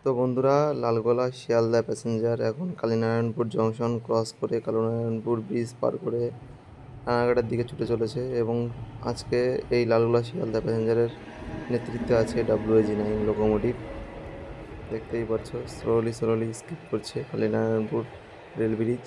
তো বন্ধুরা, লালগোলা শিয়ালদা প্যাসেঞ্জার এখন কালীনারায়ণপুর জংশন ক্রস করে কালীনারায়ণপুর ব্রিজ পার করে রানাঘাটের দিকে ছুটে চলেছে। এবং আজকে এই লালগোলা শিয়ালদা প্যাসেঞ্জারের নেতৃত্বে আছে WAG9 লোকোমোটিভ। দেখতেই পাচ্ছ স্লোলি স্কিপ করছে কালীনারায়ণপুর রেল ব্রিজ।